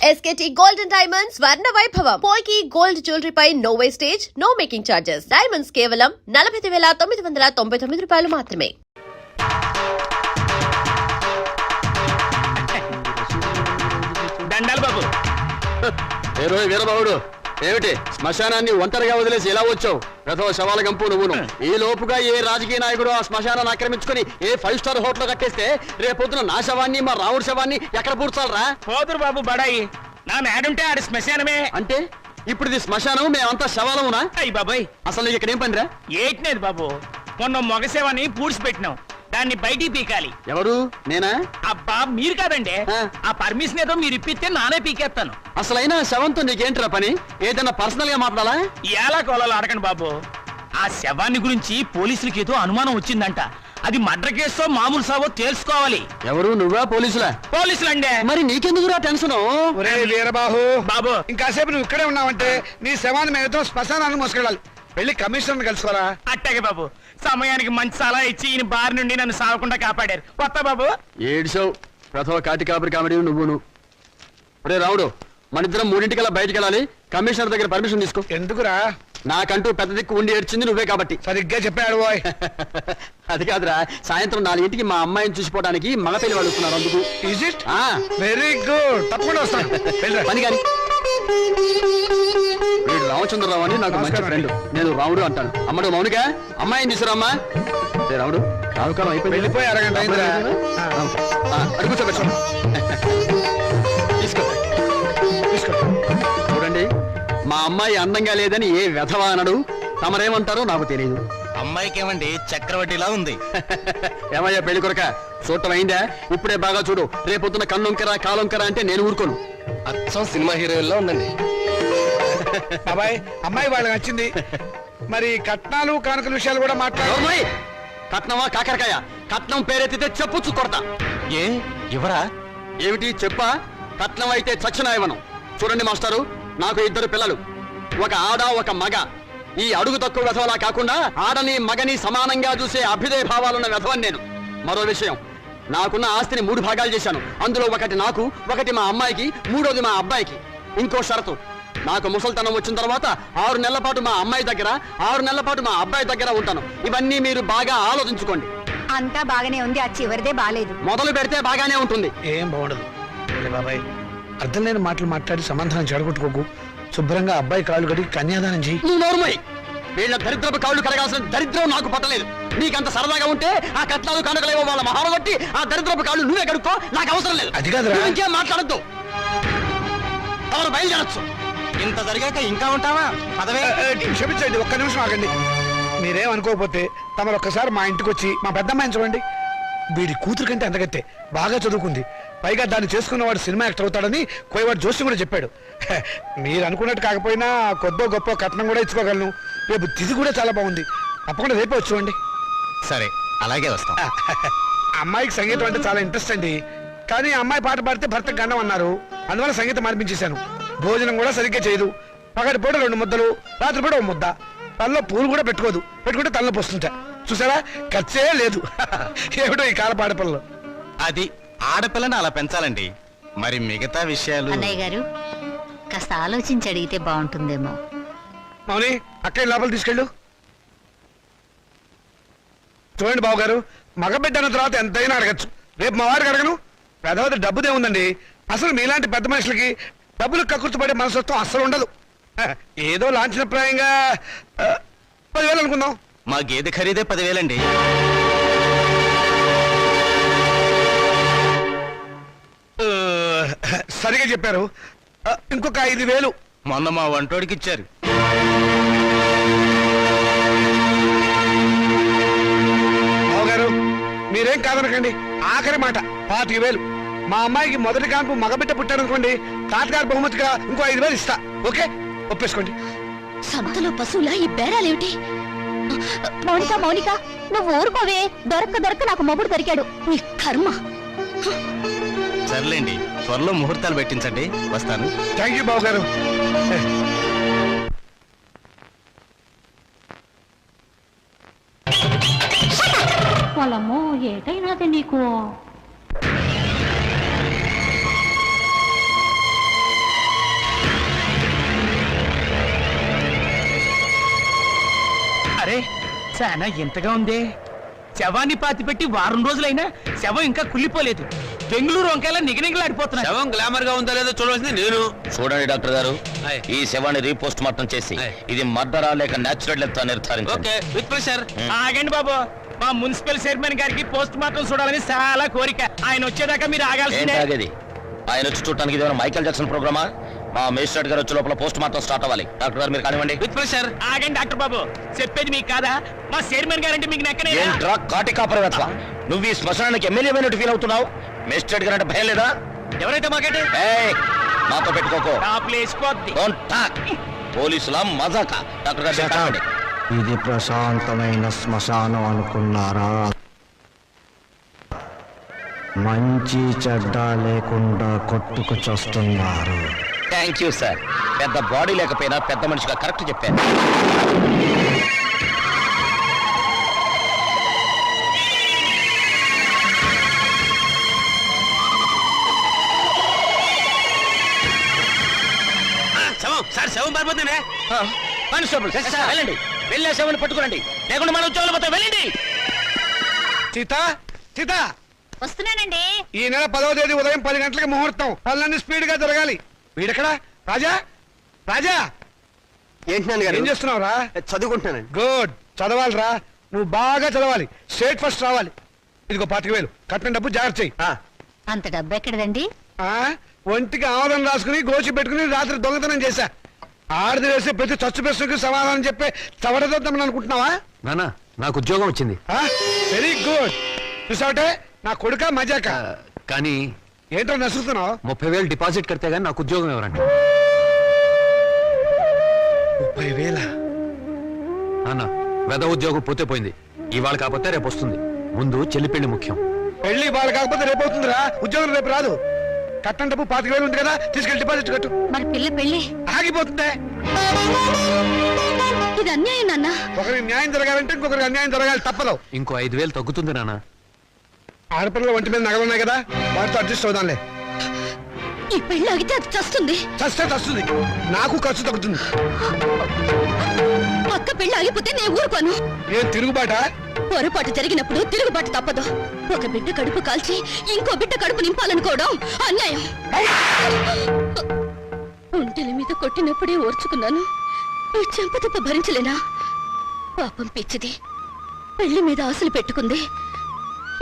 SKT Gold and Diamonds Swarna Vaibhavam. Polki Gold Jewelry pi no wastage, no making charges. Diamonds కేవలం 49,999 రూపాయలు మాత్రమే. దండాలు బాబు. వీరబాబుడు ఏమిటి శ్మశానాన్ని ఒంటరిగా వదిలేసి ఎలా వచ్చావు? ప్రథమ శవాల గంపు నువ్వును. ఈ లోపుగా ఏ రాజకీయ నాయకుడు ఆ శ్మశానాన్ని ఆక్రమించుకుని ఏ 5 స్టార్ హోటల్ కట్టేస్తే రేపొద్దున నా శవాన్ని మా రాముడి శవాన్ని ఎక్కడ పూడ్చాలరా? పోతురు బాబు బడాయి. నా మేడుంటే ఆడి శ్మశానమే. అంటే ఇప్పుడు ఇది శ్మశానం, మేమంతా శవాలమునా? అయ్యి బాబాయ్, అసలు నీకు ఇక్కడ ఏం పనిరా? ఏట్లేదు బాబు, మొన్న మగ శవాన్ని పూడ్చిపెట్టినాం, దాన్ని బయటికి పీకాలి. ఎవరు? నేనా? అబ్బా మీరు కాదండి, ఆ పర్మిషన్ ఏదో మీరు ఇప్పిస్తే నానే పీకేస్తాను. అసలైనా శవంతో నీకేంట్రా పని? ఏదైనా పర్సనల్ గా మాట్లాడాలా? ఎలా కోలాలు అడగండి బాబు. ఆ శవాన్ని గురించి పోలీసులకి ఏదో అనుమానం వచ్చిందంట. అది మర్డర్ కేసో మామూలు సావో తెలుసుకోవాలి. ఎవరు? నువ్వా? పోలీసులా? పోలీసులండే. మరి నీకెందుకురా టెన్షన్? వీరబాహు బాబు, ఇంకాసేపు నువ్వు ఇక్కడే ఉన్నావంటే నీ శవాన్ని మేము శ్మశానాన్ని మోసుకెళ్ళాలి. వెళ్ళి కమిషనర్ కలుసుకోరా. అట్టాగే బాబు, సమయానికి మంచి సలహా ఇచ్చి ఈయన బారి నుండి నన్ను సాగకుండా కాపాడారు. కొత్త బాబు ఏడ్చావు. ప్రథమ కాటి కాపరి కామెడీ నువ్వును. రే రావుడు, మన ఇద్దరం 3:00 బయటికి వెళ్ళాలి. కమిషనర్ దగ్గర పర్మిషన్ తీసుకో. ఎందుకురా? నాకంటూ పెద్ద దిక్కు ఉండి ఏడ్చింది నువ్వే కాబట్టి. సరిగ్గా చెప్పాడు బాయ్. అది కాదురా, సాయంత్రం 4:00కి మా అమ్మాయిని చూసిపోవడానికి మగ పెళ్లి వాళ్ళు వస్తున్నారు. అందుకు ఈజ్ ఇట్? వెరీ గుడ్, తప్పకుండా వస్తాను. పని కానీ. వీడు రామచంద్రరావు అని నాకు మంచి ఫ్రెండ్. నేను రాముడు అంటాను. అమ్మడు మౌనిక, అమ్మాయిని తీసుకురామ్మా. రాముడు, రావుకాలం అయిపోయింది. వెళ్ళిపోయి అరగంట అయిందిరా. అడుగు కూర్చోబెట్టు. తీసుకో తీసుకో. చూడండి, మా అమ్మాయి అందంగా లేదని ఏ వెధవా అనడు. తమరేమంటారో నాకు తెలియదు. అమ్మాయికి ఏమండి చక్రవడ్డీలా ఉంది. ఏమయ్యా పెళ్లి కొరక, చూడటం అయిందా? ఇప్పుడే బాగా చూడు. రేపొద్దున కన్నొంకరా కాలొంకరా అంటే నేను ఊరుకోను. అచ్చం సినిమా హీరోయిన్లా ఉందండి. బాబాయ్, అమ్మాయి వాళ్ళకి నచ్చింది. మరి కట్నాలు కానుకల విషయాలు కూడా మాట్లాడు. కట్నమా కాకరకాయ? కట్నం పేరెత్తితే చెప్పుచ్చు కొడతా. ఏ ఇవరా? ఏమిటి చెప్పా? కట్నం అయితే చచ్చిన ఇవ్వను. చూడండి మాస్టారు, నాకు 2 పిల్లలు, ఒక ఆడ ఒక మగ. ఈ అడుగు తక్కువ వెధవలా కాకుండా ఆడని మగని సమానంగా చూసే అభ్యుదయ భావాలున్న వెధవని నేను. మరో విషయం, నాకున్న ఆస్తిని 3 భాగాలు చేశాను. అందులో ఒకటి నాకు, ఒకటి మా అమ్మాయికి, 3వది మా అబ్బాయికి. ఇంకో షరతు, నాకు ముసల్తనం వచ్చిన తర్వాత 6 నెలల పాటు మా అమ్మాయి దగ్గర, 6 నెలల పాటు మా అబ్బాయి దగ్గర ఉంటాను. ఇవన్నీ మీరు బాగా ఆలోచించుకోండి. అంతా బాగానే ఉంది, ఆ చివరిదే బాలేదు. మొదలు పెడితే బాగానే ఉంటుంది. ఏం బాగుండదు బాబాయ్. అర్థం లేని మాటలు మాట్లాడి సమాధానం చెడగొట్టుకోకు. శుభ్రంగా అబ్బాయి కాళ్ళు కడిగి కన్యాదానం చెయ్యి. నువ్వు నోరుమోయ్. వీళ్ళ దరిద్రపు కాళ్ళు కడగాల్సిన దరిద్రం నాకు పట్టలేదు. నీకంత సరదాగా ఉంటే ఆ కట్నాలు కనుకలేవో వాళ్ళ మహాలు బట్టి ఆ దరిద్రపు కాళ్ళు నువ్వే కడుక్కో, నాకు అవసరం లేదు. అది కాదురా. ఇంకేం మాట్లాడద్దు. ఎవరు బయలుదేరచ్చు. ఇంత జరిగాక ఇంకా ఉంటావా? పదవే. క్షమించండి, ఒక్క నిమిషం ఆగండి. మీరేం అనుకోకపోతే తమరు ఒక్కసారి మా ఇంటికి వచ్చి మా పెద్దమ్మాయిని చూడండి. వీడి కూతురు కంటే అందగత్తే, బాగా చదువుకుంది. పైగా దాన్ని చేసుకున్నవాడు సినిమా యాక్టర్ అవుతాడని కోయవాడు జోషి కూడా చెప్పాడు. మీరు అనుకున్నట్టు కాకపోయినా కొద్దో గొప్ప కట్నం కూడా ఇచ్చుకోగలను. రేపు తిథి కూడా చాలా బాగుంది. తప్పకుండా రేపే వచ్చుకోండి. సరే, అలాగే వస్తాం. అమ్మాయికి సంగీతం అంటే చాలా ఇంట్రెస్ట్ అండి. కానీ అమ్మాయి పాట పాడితే భర్తకు గండం అన్నారు. అందువల్ల సంగీతం మార్పించేశాను. భోజనం కూడా సరిగ్గా చేయదు. పగటి పూట 2 ముద్దలు, రాత్రి పూట 1 ముద్ద. తనలో పూలు కూడా పెట్టుకోదు. పెట్టుకుంటే తనలో పోస్తుంటా. చూసారా, ఖర్చే లేదు. ఏమిటో ఈ కాల పాడపల్లలో. అది ఆడపిల్లని అలా పెంచాలండి. మరి మిగతా విషయాలు అన్నయ్య గారు కాస్త ఆలోచించి అడిగితే బాగుంటుందేమో. మౌని, అక్కడి లోపల తీసుకెళ్ళు. చూడండి బాబు గారు, మగబిడ్డ అన్న తర్వాత ఎంతైనా అడగచ్చు. రేపు మా వారికి అడగను. పెద్దవద్ద డబ్బుదే ఉందండి. అసలు మీలాంటి పెద్ద మనుషులకి డబ్బులు కక్కుర్తిపడే మనసత్వం అస్సలు ఉండదు. ఏదో లాంఛనప్రాయంగా 10,000 అనుకుందాం. మా గేదె ఖరీదే 10,000 అండి. సరిగా చెప్పారు. ఇంకొక 5,000 మొన్న మా వంటోడికి ఇచ్చారు. బావగారు, మీరేం కాదనకండి. ఆఖరి మాట 25,000. మా అమ్మాయికి మొదటి కాన్పు మగబిడ్డ పుట్టారనుకోండి, తాతగారు బహుమతిగా ఇంకో 5,000 ఇస్తా. ఓకే, ఒప్పేసుకోండి. సంతలో పశువులా ఈ బేరాలేమిటి? మౌనిక మౌనిక, నువ్వు ఊరుకోవే. దొరక్క నాకు మొగుడు దొరికాడు. నీ కర్మ. సర్లేండి, త్వరలో ముహూర్తాలు పెట్టించండి. వస్తాను. థ్యాంక్ యూ బావగారు. వాళ్ళమ్మో, ఏటైనాది నీకు? చాలా ఎంతగా ఉంది. శవాన్ని పాతి పెట్టి వారం రోజులైనా శవం ఇంకా కుళ్ళిపోలేదు. బెంగళూరు వంకాయలా నిగనిగలాడిపోతున్నా. శవం గ్లామర్ గా ఉందా లేదో చూడవలసింది నేను. చూడండి డాక్టర్ గారు, ఆయ్. ఈ శవాన్ని రీపోస్ట్ మార్టం చేసి ఆయ్. ఇది మర్డరా లేక నేచురల్ డెత్ నిర్ధారించండి. Okay with pressure. ఆగండి బాబు, మా మున్సిపల్ చైర్మన్ గారికి పోస్ట్ మార్టం చూడాలని చాలా కోరిక. ఆయన వచ్చేదాకా మీరు ఆగాల్సిందే. ఏంటి ఆయన వచ్చి చూడటానికి ఇదేమైనా మైకేల్ జాక్సన్ ప్రోగ్రామా? మా మేజిస్ట్రేట్ గారు వచ్చే లోపల పోస్ట్ మార్టం స్టార్ట్ అవ్వాలి. డాక్టర్ గారు మీరు కానివ్వండి. With pressure. ఆగండి డాక్టర్ బాబు, చెప్పేది మీకు కాదా? మా చైర్మన్ గారంటే మీకు నెక్కనే. ఏంట్రా కాటి కాపరవేత్త, నువ్వు ఈ శ్మశానానికి ఎమ్మెల్యే అయినట్టు ఫీల్ అవుతున్నావు? మేజిస్ట్రేట్ గారు అంటే భయం లేదా? ఎవరైతే మాకంటే ఏయ్, నాతో పెట్టుకోకో. టాప్లు వేసిపోద్ది. Don't talk. పోలీసుల మజాక. డాక్టర్ గారు మీరు కానివ్వండి. ఇది ప్రశాంతమైన శ్మశానం అనుకున్నారా? మంచి చెడ్డ లేకుండా కొట్టుకు చస్తున్నారు. Thank you sir. పెద్ద బాడీ లేకపోయినా పెద్ద మనిషిగా కరెక్ట్ చెప్పాను. శవం సార్, శవం పారిపోతుందే. కానిస్టేబుల్ వెళ్ళండి, వెళ్ళే శవాన్ని పట్టుకురండి, లేకుండా మన ఉద్యోగాలు పోతే వెళ్ళండి. సీత సీత, వస్తున్నానండి. ఈ నెల 10వ తేదీ ఉదయం 10 గంటలకు ముహూర్తం. పనులన్నీ స్పీడ్ గా జరగాలి. వీడెక్కడ? రాజా, రాజా ఏంటి నాన్నగారు? ఏం చేస్తున్నావురా? చదువుకుంటున్నానండి. గుడ్, చదవాలిరా. నువ్వు బాగా చదవాలి, స్టేట్ ఫస్ట్ రావాలి. ఇదిగో 25,000 కట్టిన డబ్బు జాగ్రత్త చెయ్యి. అంత డబ్బు ఎక్కడదండి? ఒంటికి ఆవరణ రాసుకుని గోచి పెట్టుకుని రాత్రి దొంగతనం చేశా. ఆడది వేసే ప్రతి చచ్చు ప్రశ్నకు సమాధానం చెప్పే చవడదొద్దామని అనుకుంటున్నావా? నానా, నాకు ఉద్యోగం వచ్చింది. Very good. చూసావటే, నా కొడుక మజాక. కానీ ఏంటో నసుకుతున్నావు? 30,000 డిపాజిట్ కడితే గానీ నాకు ఉద్యోగం ఎవరండి? 30,000? నాన్న, వెద ఉద్యోగం పోతే పోయింది. ఇవాళ కాకపోతే రేపు వస్తుంది. ముందు చెల్లి పెళ్లి ముఖ్యం. పెళ్లి వాళ్ళు కాకపోతే రేపు అవుతుందిరా. ఉద్యోగం రేపు రాదు. కట్టం డబ్బు 25,000 ఉంది కదా, తీసుకెళ్ళి డిపాజిట్ కట్టు. మరి పిల్ల పెళ్ళి ఆగిపోతుందే. ఇది అన్యాయం నాన్న. ఒకరికి న్యాయం జరగాలంటే ఇంకొకరికి అన్యాయం జరగాలి, తప్పదు. ఇంకో 5,000 తగ్గుతుంది నాన్న. ఆడపిల్లల ఒంటి మీద నగలు ఉన్నాయి కదా, వాటితో అడ్జస్ట్ అవుదాంలే. ఈ పెళ్ళి ఆగితే అది చస్తుంది. చస్తే చస్తుంది, నాకు ఖర్చు తగ్గుతుంది. పక్క పెళ్ళి ఆగిపోతే నేను ఊరుకోను. ఏం తిరుగుబాట? పొరపాటు జరిగినప్పుడు తిరుగుబాటు తప్పదు. ఒక బిడ్డ కడుపు కాల్చి ఇంకో బిడ్డ కడుపు నింపాలనుకోవడం అన్యాయం. ఒంటెల మీద కొట్టినప్పుడే ఓర్చుకున్నాను, ఈ చెంపదెబ్బ భరించలేనా? పాపం పిచ్చిది, పెళ్లి మీద ఆశలు పెట్టుకుంది.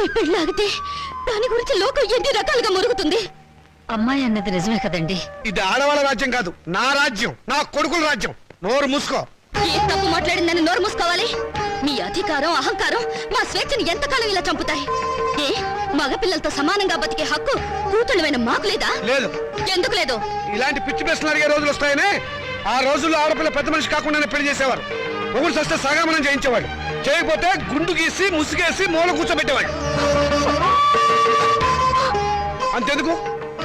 ఈ పెళ్లి ఆగితే దాని గురించి లోకం ఎన్ని రకాలుగా మురుగుతుంది. అమ్మాయి అన్నది నిజమే కదండి. ఇది ఆడవాళ్ళ రాజ్యం కాదు, నా రాజ్యం, నా కొడుకుల రాజ్యం. నోరు మూసుకో. ఏ తప్పు మాట్లాడిందని నోరు మూసుకోవాలి? మీ అధికారం అహంకారం మా స్వేచ్ఛని ఎంతకాలం ఇలా చంపుతాయి? ఏ మగపిల్లలతో సమానంగా బతికే హక్కు కూతుళ్ళమైన మాకు లేదా? లేదు. ఎందుకు లేదు? ఇలాంటి పిచ్చి ప్రశ్నలు అడిగే రోజులు వస్తాయనే ఆ రోజుల్లో ఆడపిల్ల పెద్ద మనిషి కాకుండానే పెళ్లి చేసేవారు. మొగుడు సస్తే సగామనం చేయించేవాడు, చేయకపోతే గుండు గీసి ముసుగేసి మూల కూర్చోబెట్టేవాడు. అంతెందుకు,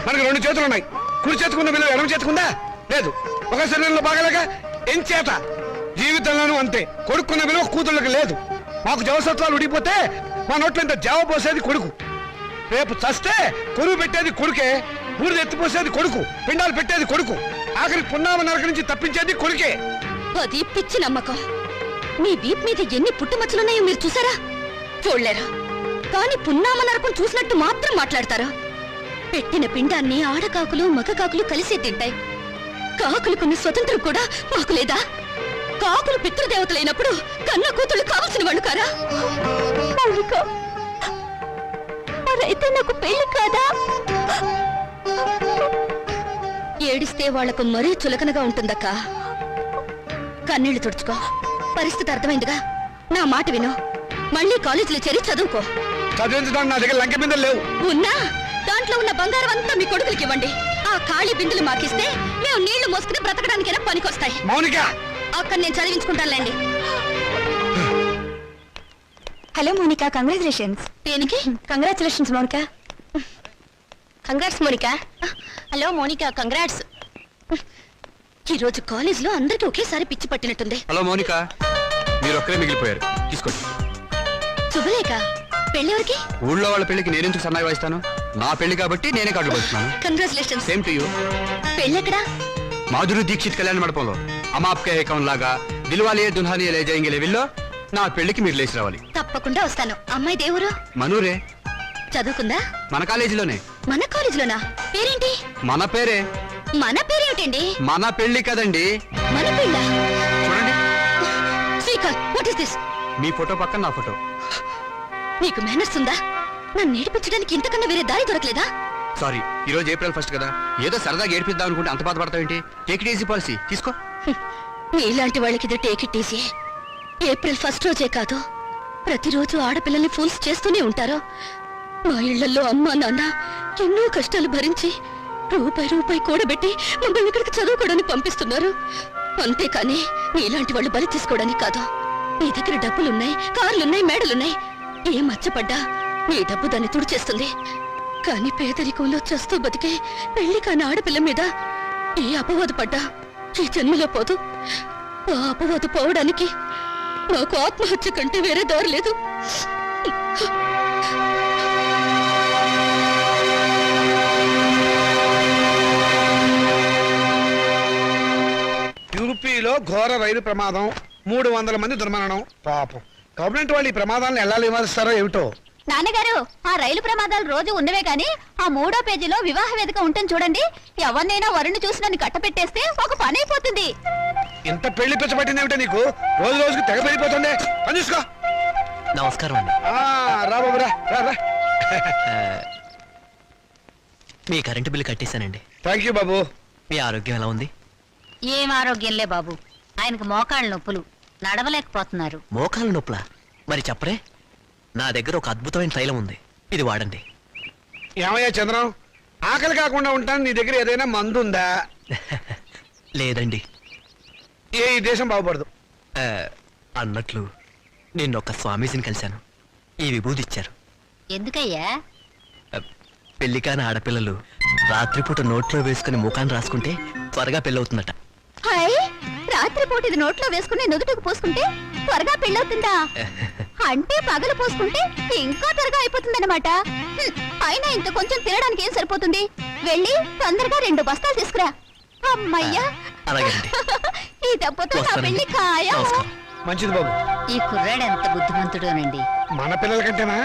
మనకు 2 చేతులు ఉన్నాయి. కుడి చేతుకున్న విలువ ఎడమ చేతుకుందా? లేదు. ఒక శరీరంలో బాగాలేక ఎంచేత జీవితంలోనూ అంతే. కొడుకున్న విలువ కూతుళ్ళకి లేదు. మాకు జవసత్వాలు ఉడిగిపోతే మా నోట్లో ఇంత జావ పోసేది కొడుకు. రేపు చస్తే కొరువు పెట్టేది కొడుకే, బూడిద ఎత్తిపోసేది కొడుకు, పిండాలు పెట్టేది కొడుకు, ఆఖరి పున్నామ నరక నుంచి తప్పించేది కొడుకే. అది పిచ్చి నమ్మకం. మీ వీప్ మీద ఎన్ని పుట్టుమచ్చలున్నాయో మీరు చూసారా? చూడలేరా? కానీ పున్నామ నరకం చూసినట్టు మాత్రం మాట్లాడతారా? పెట్టిన పిండాన్ని ఆడకాకులు మగ కాకులు కలిసే తింటాయి. కాకులుకున్న స్వతంత్రం కూడా మాకు లేదా? కాకులు పితృదేవతలైనప్పుడు కన్న కూతుళ్ళు కావలసిన వాళ్ళు కారా? మరైతే నాకు పెళ్లి కాదా? ఏడిస్తే వాళ్లకు మరీ చులకనగా ఉంటుందక్క. కన్నీళ్లు తుడుచుకో. పరిస్థితి అర్థమైందిగా. నా మాట విను. మళ్ళీ కాలేజీలో చేరి చదువుకో. చదివించడానికి నా దగ్గర లంకె బిందెలు లేవు. ఉన్నా దాంట్లో ఉన్న బంగారం అంతా మీ కొడుకులకి ఇవ్వండి. ఆ ఖాళీ బిందులు మాకిస్తే మేము నీళ్లు మోసుకుని బ్రతకడానికైనా పనికొస్తాయి. మౌనిక, అక్కడ నేను చదివించుకుంటానులేండి. Hello Monika, congratulations. దేనికి? Congratulations Monika. Congrats Monika. Hello Monika, congrats. ఈ రోజు కాలేజ్ లో అందరికి ఒకేసారి పిచ్చి పట్టినట్టుంది. హలో మౌనిక, మీరు ఒక్కరే మిగిలిపోయారు. తీసుకోండి. శుభలేఖ, పెళ్ళెవరికి? ఊళ్ళో వాళ్ళ పెళ్లికి నేనెందుకు సన్నాయి వాయిస్తాను? నా పెళ్లి కాబట్టి నేనే కార్డులు పడుతున్నాను. కంగ్రాచులేషన్స్. Same to you. పెళ్ళెక్కడా? మాధురి దీక్షిత్ కళ్యాణ మండపంలో. అమాప్కే ఏకం లాగా దిల్వాలియే దుల్హానియే లే జాయేంగే విల్లో నా పెళ్లికి మీరు లేచి రావాలి. తప్పకుండా వస్తాను. అమ్మాయి దేవురు మనూరే, చదువుకుందా? మన కాలేజీలోనే. మన కాలేజీలోనా? పేరేంటి? మన పేరే. మన పేరేమిటండి? మన పెళ్లి కదండి. మన పిల్ల. చూడండి, Srikanth, what is this? Me photo పక్కన నా ఫోటో. నీకు మేనర్స్ ఉందా? నన్ను నేర్పించడానికి ఇంతకన్నా వేరే దారి దొరకలేదా? సారీ, ఈ రోజు ఏప్రిల్ 1 కదా, ఏదో సరదాగా ఏడిపిద్దాం అనుకుంటే అంత బాధపడతావేంటి? టేక్ ఇట్ ఈజీ పాలసీ, తీసుకో. నీలాంటి వాళ్ళకి ఇది టేక్ ఇట్ ఈజీ. ఏప్రిల్ 1 రోజే కాదు, ప్రతిరోజు ఆడపిల్లల్ని ఫూల్స్ చేస్తూనే ఉంటారు. మా ఇళ్లలో అమ్మా నాన్న ఎన్నో కష్టాలు భరించి రూపాయి కూడబెట్టి మమ్మల్ని ఇక్కడికి చదువుకోవడానికి పంపిస్తున్నారు. అంతేకాని నీలాంటి వాళ్ళు బలి తీసుకోవడానికి కాదు. నీ దగ్గర డబ్బులున్నాయి, కార్లున్నాయి, మేడలున్నాయి. ఏ మచ్చపడ్డా నీ డబ్బు దాన్ని తుడిచేస్తుంది. కానీ పేదరికంలో చస్తూ బతికే పెళ్లి కాని ఆడపిల్ల మీద ఏ అపవాదు పడ్డా ఈ జన్మలో పోదు. ఆ అపవాదు పోవడానికి నాకు ఆత్మహత్య కంటే వేరే దారి లేదు. యూపీలో ఘోర రైలు ప్రమాదం, 300 మంది దుర్మరణం. పాపం గవర్నమెంట్ వాళ్ళు ఈ ప్రమాదాలను ఎలా నివారిస్తారో ఏమిటో. నాన్నగారు, ఆ రైలు ప్రమాదాలు రోజు ఉన్నవే గాని ఆ 3వ పేజీలో వివాహ వేదిక ఉంటుంది చూడండి. ఎవరినైనా వరుణ్ణి చూసి నన్ను కట్టపెట్టేస్తే ఒక పని అయిపోతుంది. ఇంత పెళ్లి పిచ్చబట్టింది ఏమిటో నీకు? రోజు రోజుకి తెగ పెరిగిపోతుంది. పని చూసుకో. నమస్కారం అండి. రా బాబు, రా రా రా. మీ కరెంటు బిల్లు కట్టేశానండి. థ్యాంక్ యూ బాబు. మీ ఆరోగ్యం ఎలా ఉంది? ఏం ఆరోగ్యంలే బాబు, ఆయనకు మోకాళ్ళ నొప్పులు, నడవలేకపోతున్నారు. మోకాలు నొప్పులా? మరి చెప్పరే, నా దగ్గర ఒక అద్భుతమైన తైలం ఉంది, ఇది వాడండి. ఏమయ్యా చంద్రం, ఆకలి కాకుండా ఉంటాను, నీ దగ్గర ఏదైనా మందు ఉందా? లేదండి. ఈ దేశం బాగుపడదు. అన్నట్లు నిన్నొక్క స్వామీజీని కలిశాను. ఈ విభూది ఇచ్చారు. ఎందుకయ్యా? పెళ్లి కాని ఆడపిల్లలు రాత్రిపూట నోట్లో వేసుకుని ముఖాన్ని రాసుకుంటే త్వరగా పెళ్ళవుతుందట. రాత్రిపూట ఇది నోట్లో వేసుకుని నుదుటికి పోసుకుంటే త్వరగా పెళ్ళవుతుందా? అంటే పగలు పోసుకుంటే ఇంకా త్వరగా అయిపోతుందన్నమాట. అయినా ఇంత కొంచెం తినడానికి ఏం సరిపోతుంది? వెళ్ళి తొందరగా 2 బస్తాలు తీసుకురా. అమ్మయ్యా, అలాగేనండి. ఈ దెబ్బతో నా పెళ్లి ఖాయం. మంచిది బాబు. ఈ కుర్రాడు ఎంత బుద్ధిమంతుడోనండి. మన పిల్లల కంటేనా?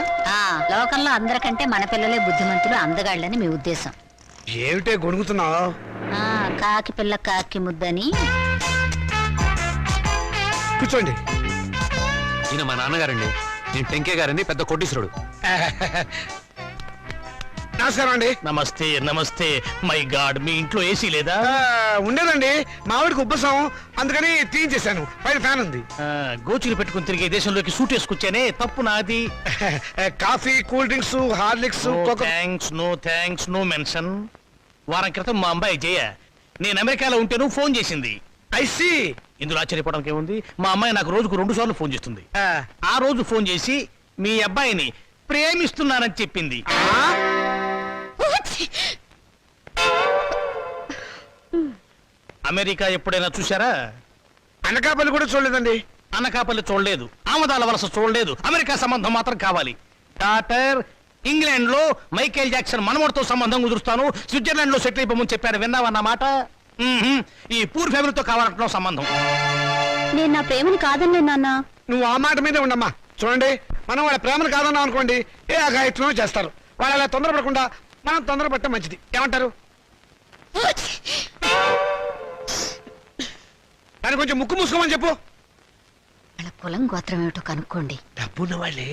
లోకంలో అందరికంటే మన పిల్లలే బుద్ధిమంతులు, అందగాళ్ళని మీ ఉద్దేశం. ఏమిటే గొణుగుతున్నావు? కాకి పిల్ల కాకి ముద్దని. కూర్చోండి. ఈయన మా నాన్నగారండి. నేను టెంకే గారండి, పెద్ద కోటీశ్వరుడు. నమస్కారం అండి. నమస్తే నమస్తే. మై గాడ్, మీ ఇంట్లో ఏసీ లేదా? ఉండేదండి, మావిడికి ఉబ్బసం, అందుకని తీయించేశాను. పైన ఫ్యాన్ ఉంది. గోచులు పెట్టుకుని తిరిగే దేశంలోకి సూట్ వేసుకొచ్చానే, తప్పు నాది. Coffee, cool drinks, Horlicks, no thanks, no mention. వారం క్రితం మా అమ్మాయి జయ నేను అమెరికాలో ఉంటేను ఫోన్ చేసింది. ఐసి ఇందులో ఆశ్చర్యపోవడానికి ఏముంది? మా అమ్మాయి నాకు రోజుకు 2 సార్లు ఫోన్ చేస్తుంది. ఆ రోజు ఫోన్ చేసి మీ అబ్బాయిని ప్రేమిస్తున్నానని చెప్పింది. అమెరికా ఎప్పుడైనా చూసారా? అనకాపల్లి కూడా చూడలేదండి. అనకాపల్లి చూడలేదు, ఆమదాల వలస చూడలేదు, అమెరికా సంబంధం మాత్రం కావాలి. డాక్టర్, ఇంగ్లాండ్ లో మైకేల్ జాక్సన్ మనవడితో సంబంధం కుదురుస్తాను, స్విట్జర్లాండ్ లో సెటిల్ అయిపోమని చెప్పారు. విన్నావన్నమాట. ఈ పూర్ ఫ్యామిలీతో కావాలంటున్నావు సంబంధం. నేను నా ప్రేమని కాదన్నే నాన్న. నువ్వు ఆ మాట మీదే ఉండమ్మా. చూడండి, మనం వాళ్ళ ప్రేమను కాదన్నాం అనుకోండి, ఏ అఘాయిత్వం చేస్తారు. వాళ్ళు అలా తొందరపడకుండా మనం తొందరపడటం మంచిది. ఏమంటారు? దాన్ని కొంచెం ముక్కు మూసుకోమని చెప్పు. వాళ్ళ కులం గోత్రం ఏమిటో కనుక్కోండి. డబ్బున్న వాళ్ళే.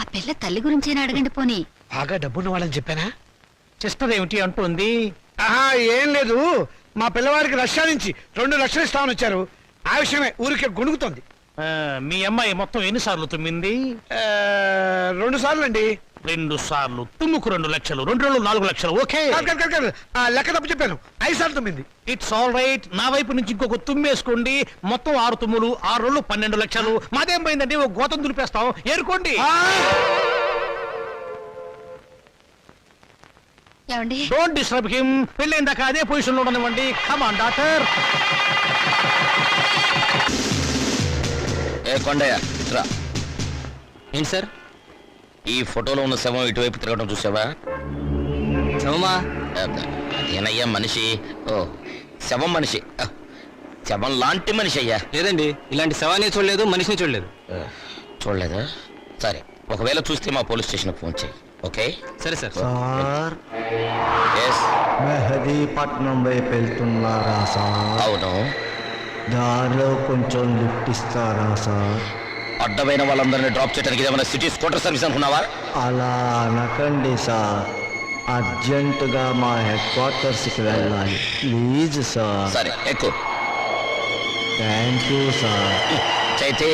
ఆ పిల్ల తల్లి గురించేనా అడగండి పోనీ. బాగా డబ్బున్న వాళ్ళని చెప్పానా? సిస్టర్ ఏమిటి అంటుంది? ఆహా, ఏం లేదు. మా పిల్లవాడికి రష్యా నుంచి 2 లక్షలు ఇస్తామని వచ్చారు. ఆ విషయమే ఊరికే గొణుగుతోంది. మీ అమ్మాయి మొత్తం ఎన్నిసార్లు తుమ్మింది? 2 సార్లు అండి. 2 సార్లు తుమ్ముకు 2 లక్షలు, 2 రోజులు 4 లక్షలు. ఓకే, లెక్క తప్పు చెప్పాను. 5 సార్లు తుమ్మింది. It's all right. నా వైపు నుంచి ఇంకొక తుమ్మేసుకోండి. మొత్తం 6 తుమ్ములు, 6 రోజులు 12 లక్షలు. మాదేం పోయిందండి, ఒక గోతం దులిపేస్తాం. ఏరుకోండి. ఏమండి? Don't disturb him. పెళ్ళైందాకా అదే పొజిషన్ లో ఉండనివ్వండి. Come on doctor. ఏ కొండయ్య రా. ఏంటి సార్? ఈ ఫోటోలో ఉన్న శవం ఇటువైపు తిరగడం చూసావా? శవమా? అదేనయ్యా మనిషి. ఓ, శవం మనిషి. శవం లాంటి మనిషి అయ్యా. లేదండి, ఇలాంటి శవాన్ని చూడలేదు, మనిషిని చూడలేదు. చూడలేదా? సరే, ఒకవేళ చూస్తే మా పోలీస్ స్టేషన్ ఫోన్ చేయి. ఓకే? సరే సార్. Sir yes. మెహదీపట్నం వైపు వెళ్తున్నారా సార్? అవును. దారిలో కొంచెం లిఫ్ట్ ఇస్తారా సార్? అడ్డమైన వాళ్ళందరినీ డ్రాప్ చేయడానికి ఏమైనా సిటీ స్కూటర్ సర్వీస్ అనుకున్నావా? అలా అనకండి సార్, అర్జెంటుగా మా హెడ్ క్వార్టర్స్కి వెళ్ళాలి, ప్లీజ్ సార్. సరే, ఎక్కువ. Thank you sir. చైతే,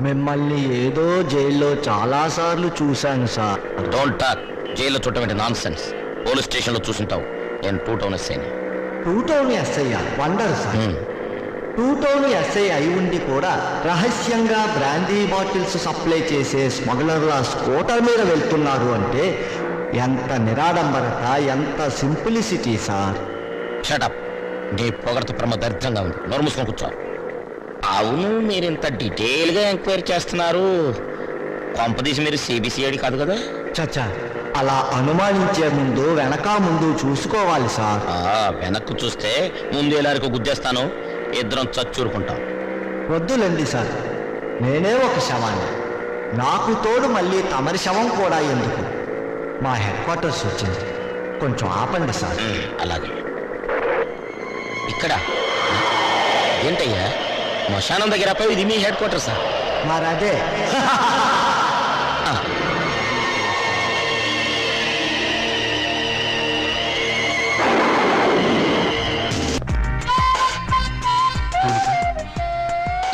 మిమ్మల్ని ఏదో జైల్లో చాలాసార్లు చూశాను సార్. Don't talk. జైల్లో చూడటం నాన్ సెన్స్. పోలీస్ స్టేషన్లో చూసుంటావు. నేను 2 టౌన్ ఎస్ఐని. 2 town SI wonder sir. 2 town SI అయి ఉండి కూడా రహస్యంగా బ్రాందీ బాటిల్స్ సప్లై చేసే స్మగ్లర్ల స్కూటర్ మీద వెళ్తున్నారు అంటే ఎంత నిరాడంబరత, ఎంత సింప్లిసిటీ సార్. షటప్. నీ పొగడత ప్రమ దరిద్రంగా ఉంది. నోరు మూసుకొని కూర్చో. అవును, మీరు ఇంత డీటెయిల్గా ఎంక్వైరీ చేస్తున్నారు. కొంపదీసి మీరు సిబిసిఐడి కాదు కదా? చచ్చా, అలా అనుమానించే ముందు వెనక ముందు చూసుకోవాలి సార్. వెనక్కు చూస్తే ముందు ఎలారికి గుద్దేస్తాను. ఇద్దరం చచ్చూరుకుంటాం. వద్దులండి సార్, నేనే ఒక శవాన్ని. నాకు తోడు మళ్ళీ తమరి శవం కూడా ఎందుకు? మా హెడ్ క్వార్టర్స్ వచ్చింది, కొంచెం ఆపండి సార్. అలాగే. ఇక్కడ ఏంటయ్యా, శ్మశానం దగ్గర ఇది మీ హెడ్ క్వార్టర్ సార్? మరదే.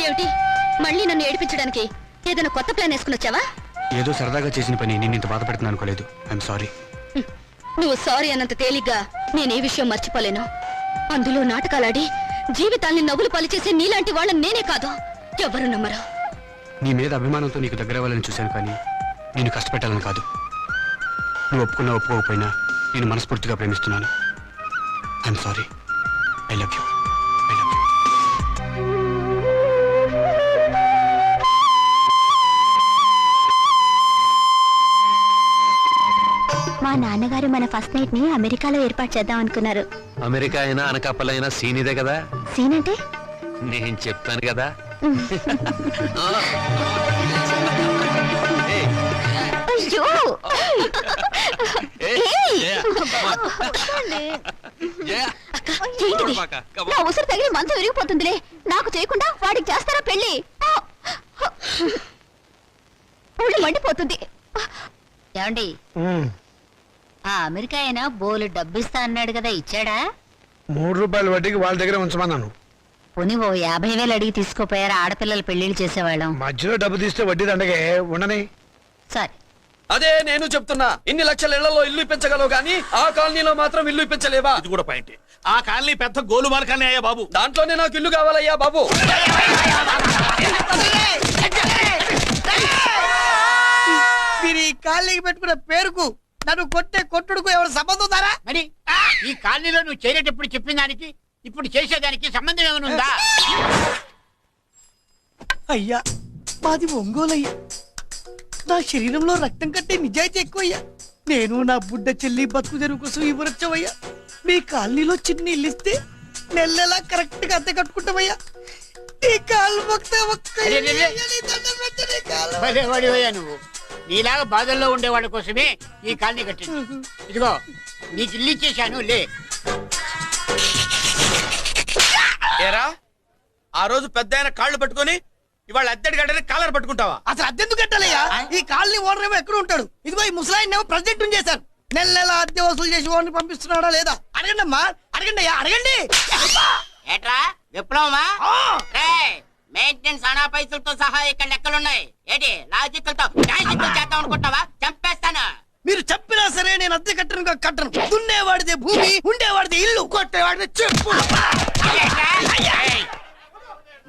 ఏమిటి, మళ్ళీ నన్ను ఏడిపించడానికి ఏదైనా కొత్త ప్లాన్ వేసుకుని వచ్చావా? ఏదో సరదాగా చేసిన పని నేను ఇంత బాధ పెడుతున్నాను అనుకోలేదు. I'm sorry. నువ్వు సారీ అన్నంత తేలిగ్గా నేను ఏ విషయం మర్చిపోలేను. అందులో నాటకాలాడి జీవితాల్ని నవ్వులు పలిచేసే నీలాంటి వాళ్ళని నేనే కాదు, ఎవరు నమ్మరు. నీ మీద అభిమానంతో నీకు దగ్గర అవ్వాలని చూశాను, కానీ నేను కష్టపెట్టాలని కాదు. నువ్వు ఒప్పుకున్నా ఒప్పుకోకపోయినా నేను మనస్ఫూర్తిగా ప్రేమిస్తున్నాను. I'm sorry. I love you. I love you. మా నాన్నగారు మన ఫస్ట్ నైట్ ని అమెరికాలో ఏర్పాటు చేద్దాం అనుకున్నారు. అమెరికా అయినా అనకాపల్లైనా సీనిదే కదా. సీన్ అంటే నేను చెప్తాను కదా. అయ్యో, ఏంటిది? నా ఉసురు తగిలి మంచం విరిగిపోతుందిలే. నాకు చేయకుండా వాడికి చేస్తారా పెళ్లి? ఒళ్ళు మండిపోతుంది. ఏమండి, ఆ అమెరికా అయినా బోలు డబ్బిస్తా అన్నాడు కదా, ఇచ్చాడా? 3 రూపాయల వడ్డీకి వాళ్ళ దగ్గర ఉంచమన్నాను. పోనీ ఓ 50,000 అడిగి తీసుకోపోయారా? ఆడపిల్లల పెళ్లిళ్ళు చేసేవాళ్ళం. మధ్యలో డబ్బు తీస్తే వడ్డీ దండగే ఉండని. సరే, అదే నేను చెప్తున్నా. ఇన్ని లక్షల ఇళ్లలో ఇల్లు ఇప్పించగలవు గానీ ఆ కాలనీలో మాత్రం ఇల్లు ఇప్పించలేవా? ఇది కూడా పాయింట్. ఆ కాలనీ పెద్ద గోలుమాల కాలనీ అయ్యా బాబు. దాంట్లోనే నాకు ఇల్లు కావాలయ్యా బాబు. మీరు ఈ కాలనీకి పెట్టుకున్న పేరుకు నన్ను కొట్టే కొట్టుడుకు ఎవరు సంబంధం ఉందారా? మరి ఈ కాలనీలో నువ్వు చేరేటప్పుడు చెప్పిన దానికి ఇప్పుడు చేసేదానికి సంబంధం ఏమైనా ఉందా? అయ్యా, మాది ఒంగోలయ్యా. నా శరీరంలో రక్తం కట్టే నిజాయితీ ఎక్కువయ్యా. నేను నా బుడ్డ చెల్లి బతుకు తెరువు కోసం ఇవ్వరొచ్చావయ్యా. మీ కాలనీలో చిన్న ఇల్లు ఇస్తే నెలలా కరెక్ట్ గా అద్దె కట్టుకుంటామయ్యా. ఈ కాలు భలేవాడివయ్యా నువ్వు. నీలాగా బాధల్లో ఉండేవాళ్ళ కోసమే ఈ కాలనీ కట్టింది. ఇదిగో నీకు ఇల్లు ఇచ్చేశాను, లే. ఏరా, ఆ రోజు పెద్ద ఆయన కాళ్ళు పట్టుకొని ఇవాళ అద్దెడి గడ్డని కాలర్ పట్టుకుంటావా? అసలు అద్దెందుకు కట్టాలయ్యా? ఈ కాలనీ ఓనర్ ఏమో ఎక్కడ ఉంటాడు? ఇదిగో ఈ ముసలాయిన్ ఏమో ప్రెసిడెంట్ చేశారు. నెల అద్దె వసూలు చేసి ఓనర్ పంపిస్తున్నాడా లేదా? అడగండి అమ్మా, అడగండి అయ్యా, అడగండి. ఏట్రా విప్లవమా? మెయింటెనెన్స్ అనా పైసలతో సహా ఇక్కడ లెక్కలున్నాయి. ఏంటి లాజికల్తో చేద్దాం అనుకుంటావా? చంపేస్తాను. మీరు చెప్పినా సరే నేను అద్దె కట్టను. దున్నేవాడిదే భూమి, ఉండేవాడిదే ఇల్లు, కొట్టేవాడిదే చెప్పు.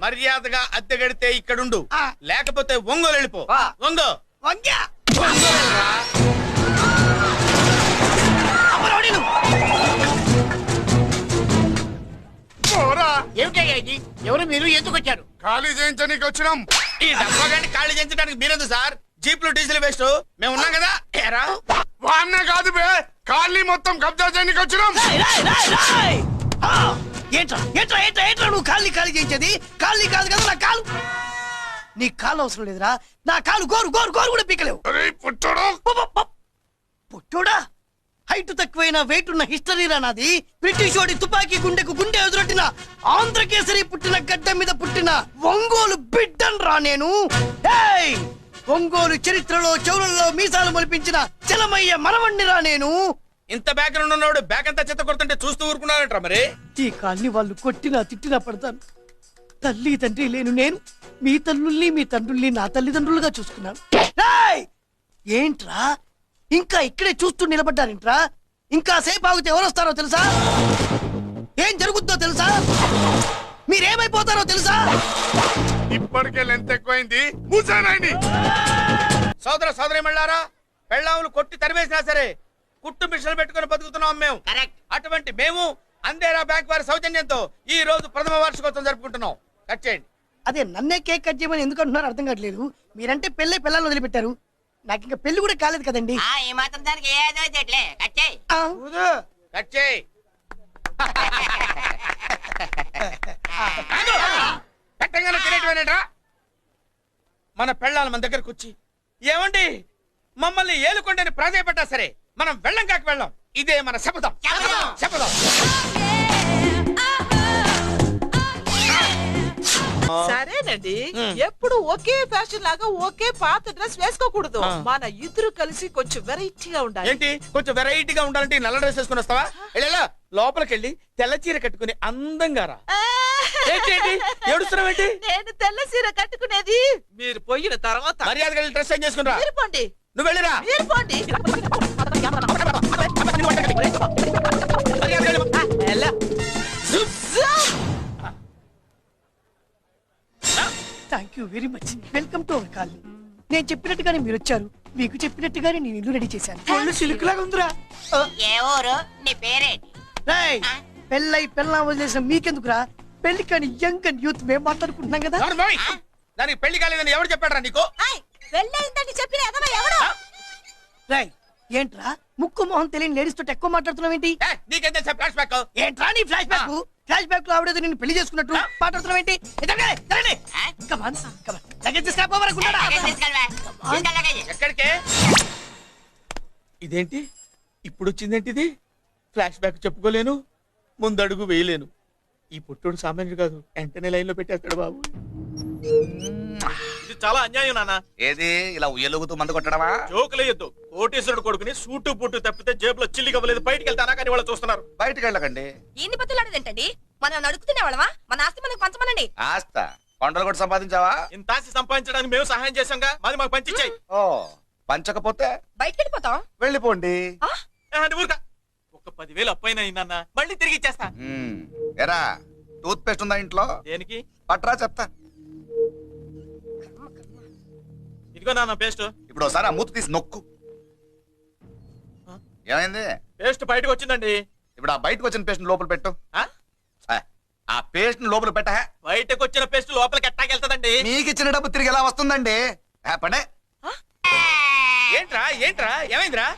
మర్యాదగా అద్దె గడితే ఇక్కడుండు, లేకపోతే ఒంగోలు వెళ్ళిపో. ఒంగో ఏమిటయ్యా ఇది? ఎవరు మీరు? ఎందుకు వచ్చారు? ఖాళీ చేయించడానికి వచ్చినాం. ఈ డబ్బా గంట ఖాళీ చేయించడానికి మీరెందు సార్? జీప్లు డీజిల్ వేస్ట్, మేము ఉన్నాం కదా. ఏరా వాన్నే కాదు బే, ఖాళీ మొత్తం కబ్జా చేయడానికి వచ్చినాం. ఏంట్రా ఏంట్రా ఏంట్రా ఏంట్రా నువ్వు కాళ్ళని ఖాళీ చేయించేది? కాళ్ళని కాదు కదా నా కాలు. నీ కాలు అవసరం లేదురా, నా కాలు గోరు గోరు గోరు కూడా పీకలేవు. పుట్టోడా, హైట్ తక్కువైన వెయిట్ ఉన్న హిస్టరీరా నాది. బ్రిటిష్ వాడి తుపాకీ గుండెకు గుండె ఎదురొట్టిన ఆంధ్రకేసరి పుట్టిన గడ్డ మీద పుట్టిన ఒంగోలు బిడ్డన్ రా నేను. ఏయ్! ఒంగోలు చరిత్రలో చౌరల్లో మీసాలు మొలిపించిన చలమయ్య మనవణ్ణిరా నేను. ఇంత బ్యాక్గ్రౌండ్ ఉన్నవాడు బ్యాక్ అంతా చెత్త కొడుతుంటే చూస్తూ ఊరుకున్నాడంట మరి. ఈ కాల్ని వాళ్ళు కొట్టినా తిట్టినా పడతాను. తల్లి తండ్రి లేను నేను మీ తల్లుల్ని మీ తండ్రుల్ని నా తల్లిదండ్రులుగా చూసుకున్నాను. ఏయ్! ఏంట్రా ఇంకా ఇక్కడే చూస్తూ నిలబడ్డారేంట్రా? ఇంకా సేపు ఆగితే ఎవరు వస్తారో తెలుసా? ఏం జరుగుద్దో తెలుసా? మీరేమైపోతారో తెలుసా? ఇప్పటికే లెంత్ ఎక్కువైంది. మూసానాయని సోదర సోదరి మళ్ళారా, పెళ్ళాములు కొట్టి తరివేసినా సరే కుట్టు మిషన్లు పెట్టుకుని బతుకుతున్నాం మేము. అటువంటి మేము అందేరా బ్యాంక్ వారి సౌజన్యంతో ఈ రోజు ప్రథమ వార్షికోత్సవం జరుపుకుంటున్నాం. కట్ చేయండి. అదే నన్నే కేక్ కట్ చేయమని ఎందుకు అంటున్నారో అర్థం కావట్లేదు. మీరంటే పెళ్ళై పిల్లలు వదిలిపెట్టారు, నాకు ఇంకా పెళ్లి కూడా కాలేదు కదండి. ఈ మాత్రం దానికి ఏదో చెట్లే కట్టే కట్ చేయి. పెట్టంగానే తినేటివేనేట్రా? మన పెళ్ళాలు మన దగ్గరకు వచ్చి ఏమండి మమ్మల్ని ఏలుకొండని ప్రాధాయపడ్డా సరే మనం వెళ్ళం కాక వెళ్ళం. ఇదే మన శపథం. శపథం. సరేనండి, ఎప్పుడు ఒకే ఫ్యాషన్ లాగా ఒకే పాత డ్రెస్ వేసుకోకూడదు. మన ఇద్దరు కలిసి కొంచెం వెరైటీగా ఉండాలి. ఏంటి కొంచెం వెరైటీగా ఉండాలంటే ఈ నల్ల డ్రెస్ వేసుకుని వస్తావా? వెళ్ళా లోపలికి వెళ్ళి తెల్ల చీర కట్టుకుని అందంగా రా. ఏంటి ఏడుస్తున్నావేంటి? నేను తెల్ల చీర కట్టుకునేది మీరు పోయిన తర్వాత. మర్యాదగా వెళ్ళి డ్రెస్ చేంజ్ చేసుకుని రా. మీరు పోండి, నువ్వు వెళ్ళిరా. మీరు పోండి. Thank you very much. Welcome to our colony. నేను చెప్పినట్టుగానే మీరు వచ్చారు, మీకు చెప్పినట్టుగానే నేను ఇల్లు రెడీ చేశాను. ఒళ్ళు సిల్క్ లాగా ఉందిరా. ఏ ఊరు నీ పేరేంటి? రేయ్, పెళ్ళై పెళ్ళా వదిలేసిన మీకెందుకురా? పెళ్లి కాని యంగ్ అండ్ యూత్ మేము మాట్లాడుకుంటున్నాం కదా. దానికి పెళ్లి కాలేదని ఎవరు చెప్పాడరా నీకు? వెళ్ళయిందని చెప్పిన ఎదవ ఎవడు? రేయ్, ఏంట్రా ముక్కు మొహం తెలియని లేడీస్ తోటి ఎక్కువ మాట్లాడుతున్నావు ఏంటి? నీకేం తెలుసా ఫ్లాష్ బ్యాక్? ఏంట్రా నీ ఫ్లాష్ బ్యాక్? ఫ్లాష్ బ్యాక్ లో ఆవిడేదో నిన్ను పెళ్లి చేసుకున్నట్టు మాట్లాడుతున్నావు ఏంటి? ఎక్కడికే? ఇదేంటి ఇప్పుడు వచ్చిందేంటి? ఇది ఫ్లాష్ బ్యాక్ చెప్పుకోలేను, ముందడుగు వేయలేను. ఈ పుట్టుడు సామాన్యుడు కాదు, వెంటనే లైన్ లో పెట్టేస్తాడు బాబు. ఇది చాలా అన్యాయం నాన్న. ఏది ఇలా ఉయ్యలుగుతూ మందు కొట్టడమా? జోకులేయొద్దు. కోటేశ్వరుడు కొడుకుని సూటు పుట్టు తప్పితే జేబులో చిల్లి కవ్వలేదు. బయటికి వెళ్తానా కానీ వాళ్ళు చూస్తున్నారు. బయటికి వెళ్ళకండి. ఎన్ని బతులాడేదేంటండి? మనం అడుగుతున్న వాళ్ళమా? మన ఆస్తి మనకు పంచమనండి. ఆస్త కొండలు కూడా సంపాదించావా? ఇంత ఆస్తి సంపాదించడానికి మేము సహాయం చేశాంగా, మాది మాకు పంచిచ్చాయి. ఓ పంచకపోతే బయటికి వెళ్ళిపోతాం. వెళ్ళిపోండి. ఊరుకా. ఒక 10,000 అప్పైనా అయిందన్న, మళ్ళీ తిరిగి ఇచ్చేస్తా. ఎరా టూత్ పేస్ట్ ఉందా ఇంట్లో? దేనికి? పట్రా చెప్తా. ఇదిగో నాన్న పేస్ట్. ఇప్పుడు ఒకసారి ఆ మూత తీసి నొక్కు. ఏమైంది? పేస్ట్ బయటకు వచ్చిందండి. ఇప్పుడు ఆ బయటకు వచ్చిన పేస్ట్ లోపల పెట్టు. ఆ పేస్ట్ లోపల పెట్ట. బయటకు వచ్చిన పేస్ట్ లోపలికి ఎట్టాకెళ్తదండి? మీకు ఇచ్చిన డబ్బు తిరిగి ఎలా వస్తుందండి? పడే. ఏంట్రా ఏంట్రా ఏమైందిరా?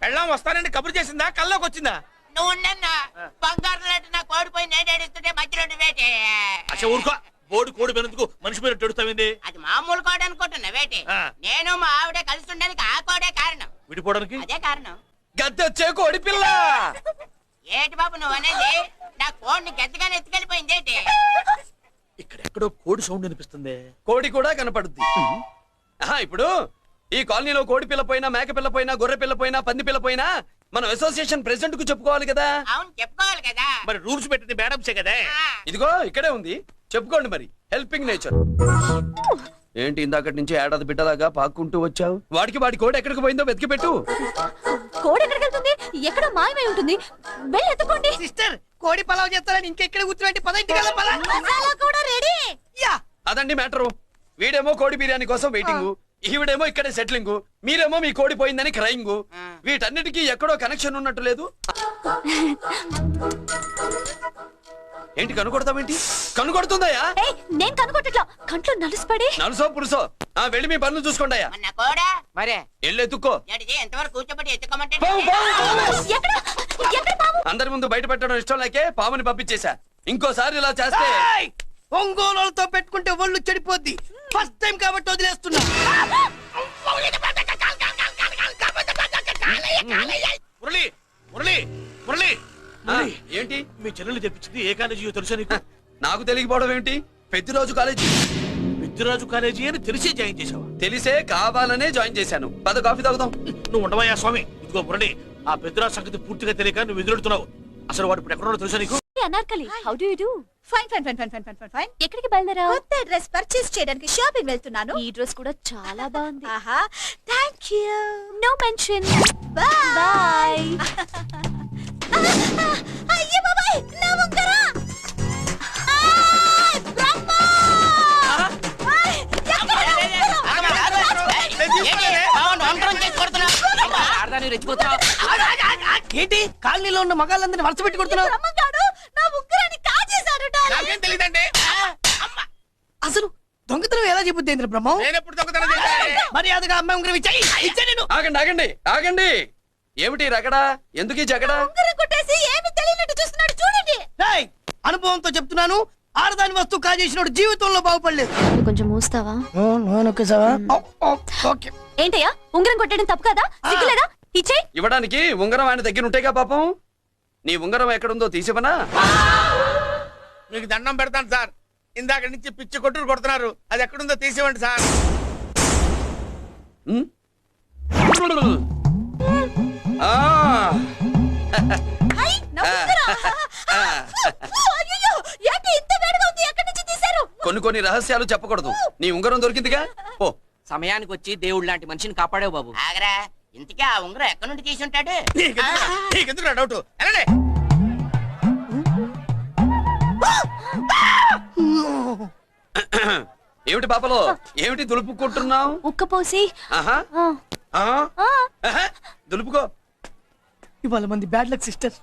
పెళ్ళాం వస్తానండి కబురు చేసిందా, కల్లోకి వచ్చిందా? నువ్వు బంగారు లాంటి నా కోడిపోయి నేను ఏడుస్తుంటే మధ్యలో వేటే. అచ్చా ఊరుకో. బోడి కోడి పెనందుకు మనిషి మీద తెడుస్తావింది. అది మామూలు కోడి అనుకుంటున్నా వేటే. నేను మా ఆవిడే కలిసి ఉండడానికి ఆ కోడే కారణం. విడిపోవడానికి అదే కారణం. గద్దె వచ్చే కోడి పిల్ల. ఏటి బాబు నువ్వు అనేది? నా కోడిని గద్దగానే ఎత్తుకెళ్ళిపోయింది ఏంటి? ఇక్కడెక్కడో కోడి సౌండ్ అనిపిస్తుంది. కోడి కూడా కనపడుద్ది. ఇప్పుడు ఈ కాలనీలో కోడి పిల్ల పోయినా, మేక పిల్ల పోయినా, గొర్రె పిల్ల పోయినా, పంది పిల్ల పోయినా మనం అసోసియేషన్ ప్రెసిడెంట్ కు చెప్పుకోవాలి కదా. అవును చెప్పుకోవాలి కదా. మరి రూల్స్ పెట్టింది మేడమ్సే కదా. ఇదిగో ఇక్కడే ఉంది, చెప్పుకోండి మరి. Helping nature. ఏంటి ఇందాకటి నుంచి ఏడాది బిడ్డలాగా పాక్కుంటూ వచ్చావు? వాడి కోడి ఎక్కడికి పోయిందో వెతికి పెట్టు. కోడి ఎక్కడికి వెళ్తుంది? ఎక్కడ మాయమై ఉంటుంది. వెళ్ళి ఎత్తుకోండి. సిస్టర్, కోడి పలావ్ చేస్తారని ఇంకెక్కడ కూర్చున్నట్టు పదండి కదా. మసాలా కూడా రెడీ. అదండి మ్యాటరు. వీడేమో కోడి బిర్యానీ కోసం వెయిటింగ్, ఈవిడేమో ఇక్కడే సెటిలింగ్, మీరేమో మీ కోడి పోయిందని క్రయింగ్. వీటన్నిటికీ ఎక్కడో కనెక్షన్ ఉన్నట్టు లేదు. ఏంటి కనుకొడతావేంటి? కనుకొడుతుందయ్యా? నేను కనుకొట్టట్లా, కంట్లో నలుసుపడి. నలుసో పురుసో వెళ్ళి మీ పనులు చూసుకోండి. మరే వెళ్ళి ఎత్తుక్కో. ఎంతవరకు కూర్చోబెట్టి ఎత్తుకోమంటే అందరి ముందు బయట పెట్టడం ఇష్టం లేకే పాముని పంపించేశా. ఇంకోసారి ఇలా చేస్తే ఒంగోలులతో పెట్టుకుంటే ఒళ్ళు చెడిపోద్ది. ఫస్ట్ టైం కాబట్టి వదిలేస్తున్నా. మురళి మురళి మురళి ఆ, ఏంటి మీ చెల్లెలు తెప్పించింది ఏ కాలేజీ తెలుసా నీకు? నాకు తెలియకపోవడం ఏంటి? పెద్దిరాజు కాలేజీ. పెద్దిరాజు కాలేజీ అని తెలిసే జాయిన్ చేసావా? తెలిసే కావాలనే జాయిన్ చేశాను. పద కాఫీ తాగుదాం. నువ్వు ఉండవయ్యా స్వామి. ఇదిగో మురళి, ఆ పెద్దిరాజు సంగతి పూర్తిగా తెలియక నువ్వు ఎదురెడుతున్నావు. అసలు వాడు ఇప్పుడు ఎక్కడున్నాడో తెలుసా నీకు? Anarkali, how do you do? Fine fine fine fine fine fine fine. ఎక్కడికి బయలుదేరావు? కొత్త డ్రెస్ పర్చేస్ చేయడానికి షాపింగ్ వెళ్తున్నాను. ఈ డ్రెస్ కూడా చాలా బాగుంది. ఆహా, thank you. No mention. Bye bye. అయ్యో బాబాయ్, నా ఉంగరా. ఆయ్, బ్రహ్మ! ఆయ్, ఎక్కడ నా ఉంగరం? ఏంటి కాలనీలో ఉన్న మగాళ్ళందరినీ వరుస పెట్టి కొడుతున్నావు? బ్రహ్మగాడు నా ఉంగరాన్ని కాజేశాడు. నాకేం తెలియదండి. అసలు దొంగతనం ఎలా చెబుద్ది ఏంద్ర బ్రహ్మం? నేను ఎప్పుడు దొంగతనం చేశాను? మర్యాదగా అమ్మాయి ఉంగరం ఇచ్చాయి. ఇచ్చా నేను. ఆగండి ఆగండి ఆగండి. ఏమిటి రగడా? ఎందుకు ఈ జగడా? ఉంగరం కొట్టేసి ఏమీ తెలియనట్టు చూస్తున్నాడు, చూడండి. ఏయ్, అనుభవంతో చెప్తున్నాను, ఆడదాని వస్తువు కాజేసినోడు జీవితంలో బాగుపడలేదు. కొంచెం మూస్తావా? ఓకే. ఏంటయ్యా, ఉంగరం కొట్టడం తప్పు కదా? సిగ్గులేదా? ఇచ్చేయ్. ఇవ్వడానికి ఉంగరం ఆయన దగ్గర ఉంటేగా పాపం. నీ ఉంగరం ఎక్కడుందో తీసివనా? మీకు దండం పెడతాను సార్. ఇందాక నుంచి పిచ్చి కొట్టుడు కొడుతున్నారు. అది ఎక్కడుందో తీసివ్వండి సార్. ఉమ్? ఆ. హై, నా ఉంగరం. అయ్యో, ఏంటి ఇంత వేడిగా ఉంది? ఎక్కడి నుంచి తీశారు? కొన్ని రహస్యాలు చెప్పకూడదు. నీ ఉంగరం దొరికిందిగా. ఓ సమయానికి వచ్చి దేవుడు లాంటి మనిషిని కాపాడావు బాబు. ఆగరా, ఇంతకీ ఆ ఉంగరం ఎక్కడి నుండి తీసి ఉంటాడు? నీకెందుకు డౌట్? వెళ్ళండి. ఏమిటి పాపలో, ఏమిటి దులుపుకుంటున్నావు? ఉక్కపోసి. ఆహా ఆహా. ఆహా. దులుపుకో. ఇవాళ మంది బ్యాడ్ లక్ సిస్టర్.